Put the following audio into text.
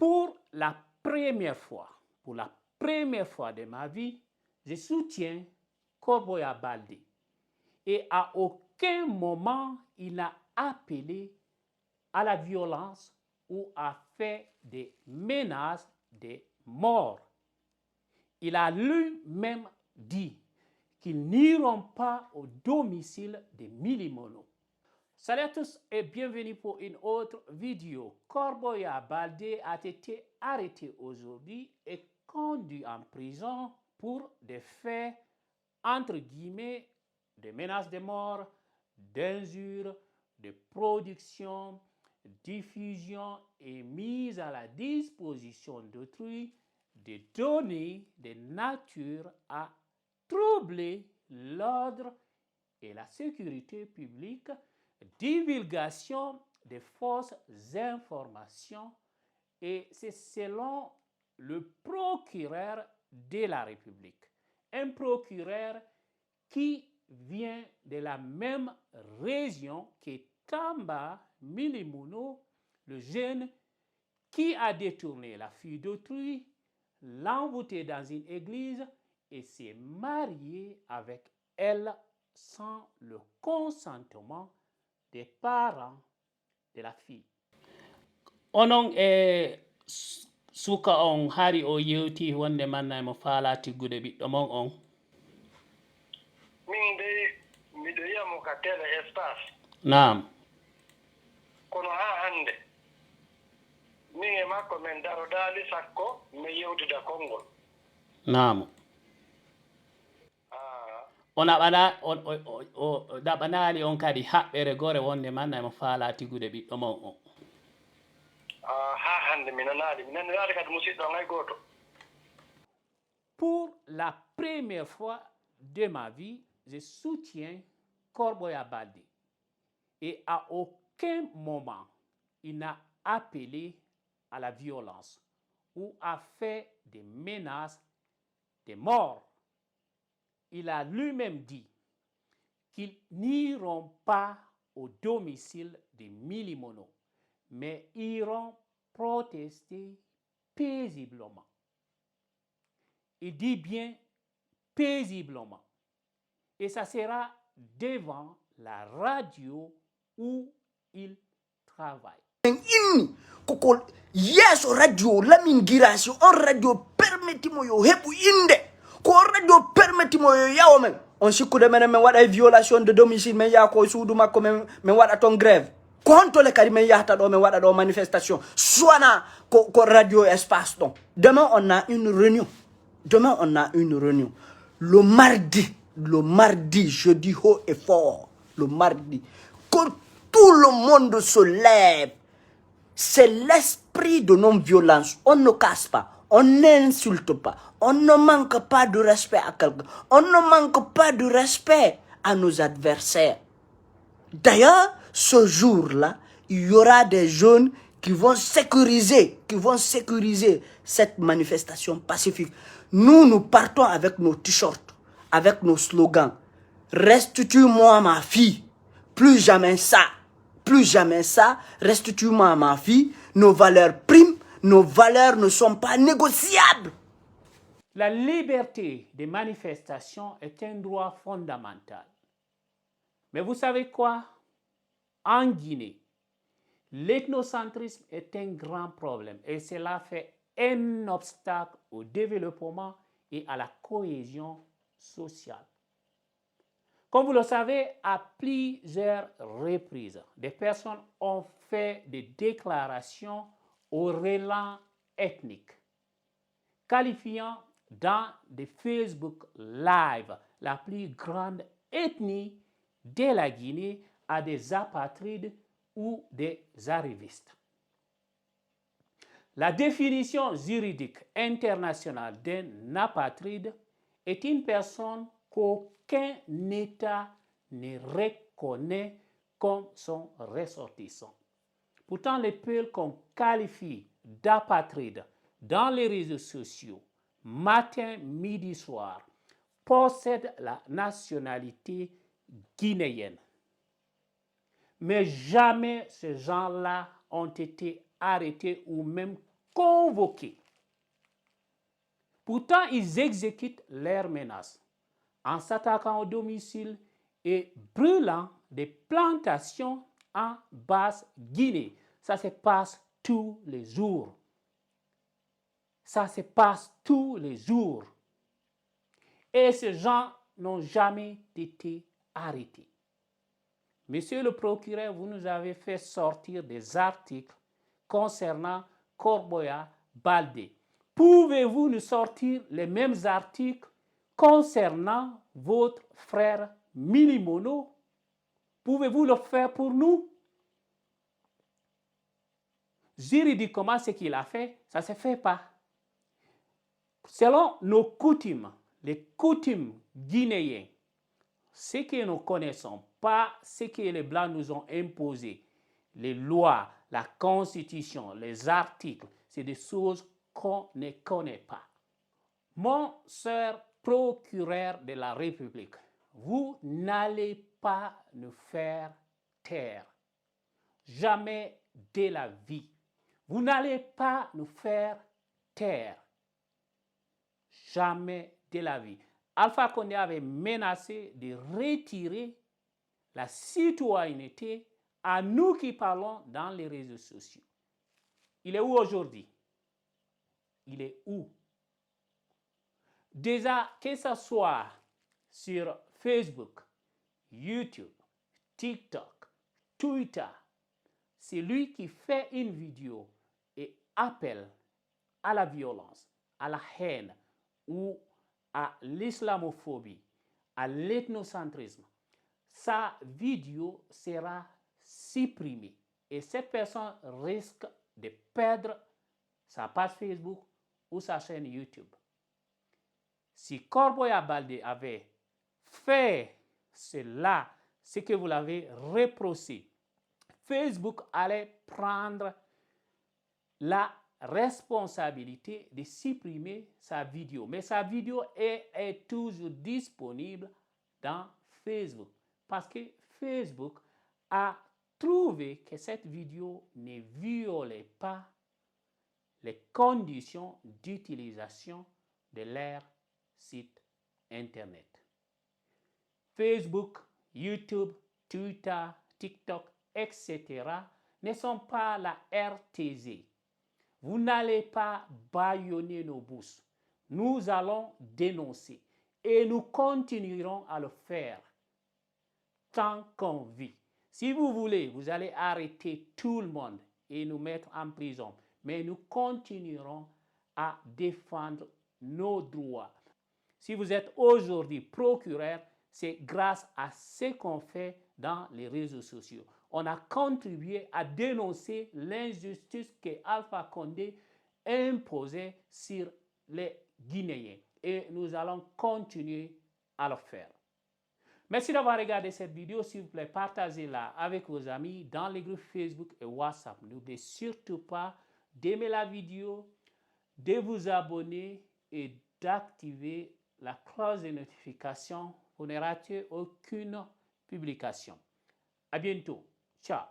Pour la première fois de ma vie, je soutiens Corboya Baldé. Et à aucun moment, il n'a appelé à la violence ou a fait des menaces de mort. Il a lui-même dit qu'ils n'iront pas au domicile de Milimono. Salut à tous et bienvenue pour une autre vidéo. Corboya Baldé a été arrêté aujourd'hui et conduit en prison pour des faits, entre guillemets, de menaces de mort, d'injures, de production, diffusion et mise à la disposition d'autrui de données de nature à troubler l'ordre et la sécurité publique, divulgation de fausses informations, et c'est selon le procureur de la République, un procureur qui vient de la même région que Tamba Milimono, le jeune qui a détourné la fille d'autrui, l'a envoûtée dans une église et s'est marié avec elle sans le consentement des parents de la fille. Onon suka on hari o yewti wonde manna mo faala tiggude ɓiɗɗo mon on. Min de miɗo yiyamo ka télé espace. Naam. Kono ha hande min e makko min daroɗali sakko mi yewtida konngol. Naam. O ɗaɓanali on kadi haɓɓere gore wonde manna mo faala tiggude ɓiɗɗo mon on. Ha hande mi nanali kadi musidɗo ngay goto. Pour la première fois de ma vie, je soutiens Corboya Baldé. Et à aucun moment, il n'a appelé à la violence ou a fait des menaces de mort. Il a lui-même dit qu'ils n'iront pas au domicile de Milimono, mais iront protester paisiblement. Il dit bien paisiblement. Et ça sera devant la radio où il travaille. Inni koko yeso radio lamin girasi on radio permettimo yo hebu inde ko radio permettimo yo yawo men on sikkude men wada violation de domicile men ya ko suudu makko men wada ton grève ko honto le kadi men yahta do men wada do manifestation soana ko radio espace donc demain on a une réunion le mardi je dis haut et fort le mardi que tout le monde se lève. C'est l'esprit de non-violence. On ne casse pas, on n'insulte pas, on ne manque pas de respect à quelqu'un, on ne manque pas de respect à nos adversaires. D'ailleurs, ce jour-là, il y aura des jeunes qui vont sécuriser cette manifestation pacifique. Nous partons avec nos t-shirts, avec nos slogans. Restitue-moi ma fille, plus jamais ça. Restitue-moi ma fille, nos valeurs priment, nos valeurs ne sont pas négociables. La liberté de manifestation est un droit fondamental. Mais vous savez quoi? En Guinée, l'ethnocentrisme est un grand problème et cela fait un obstacle au développement et à la cohésion sociale. Comme vous le savez, à plusieurs reprises, des personnes ont fait des déclarations au relent ethnique, qualifiant dans des Facebook Live la plus grande ethnie de la Guinée à des apatrides ou des arrivistes. La définition juridique internationale d'un apatride est une personne qu'aucun État ne reconnaît comme son ressortissant. Pourtant, les peuples qu'on qualifie d'apatrides dans les réseaux sociaux, matin, midi, soir, possèdent la nationalité guinéenne. Mais jamais ces gens-là ont été arrêtés ou même convoqués. Pourtant, ils exécutent leurs menaces en s'attaquant au domicile et brûlant des plantations en Basse-Guinée. Ça se passe tous les jours. Ça se passe tous les jours. Et ces gens n'ont jamais été arrêtés. Monsieur le procureur, vous nous avez fait sortir des articles concernant Corboya Baldé. Pouvez-vous nous sortir les mêmes articles concernant votre frère Milimono? Pouvez-vous le faire pour nous? Juridiquement, ce qu'il a fait, ça ne se fait pas. Selon nos coutumes, les coutumes guinéennes, ce que nous connaissons, pas ce que les Blancs nous ont imposé, les lois, la constitution, les articles, c'est des choses qu'on ne connaît pas. Mon cher procureur de la République, vous n'allez pas nous faire taire. Jamais de la vie. Vous n'allez pas nous faire taire. Jamais de la vie. Alpha Condé avait menacé de retirer la citoyenneté à nous qui parlons dans les réseaux sociaux. Il est où aujourd'hui? Il est où? Déjà, que ce soit sur Facebook, YouTube, TikTok, Twitter, c'est lui qui fait une vidéo et appelle à la violence, à la haine ou à l'islamophobie, à l'ethnocentrisme. Sa vidéo sera supprimée et cette personne risque de perdre sa page Facebook ou sa chaîne YouTube. Si Corboya Baldé avait fait cela, ce que vous l'avez reproché, Facebook allait prendre la responsabilité de supprimer sa vidéo. Mais sa vidéo est toujours disponible dans Facebook parce que Facebook a trouvé que cette vidéo ne violait pas les conditions d'utilisation de leur site internet. Facebook, YouTube, Twitter, TikTok, etc. ne sont pas la RTZ. Vous n'allez pas bâillonner nos bouches. Nous allons dénoncer et nous continuerons à le faire tant qu'on vit. Si vous voulez, vous allez arrêter tout le monde et nous mettre en prison. Mais nous continuerons à défendre nos droits. Si vous êtes aujourd'hui procureur, c'est grâce à ce qu'on fait dans les réseaux sociaux. On a contribué à dénoncer l'injustice que Alpha Condé imposait sur les Guinéens. Et nous allons continuer à le faire. Merci d'avoir regardé cette vidéo. S'il vous plaît, partagez-la avec vos amis dans les groupes Facebook et WhatsApp. N'oubliez surtout pas d'aimer la vidéo, de vous abonner et d'activer la cloche de notification pour ne rater aucune publication. À bientôt. Ciao.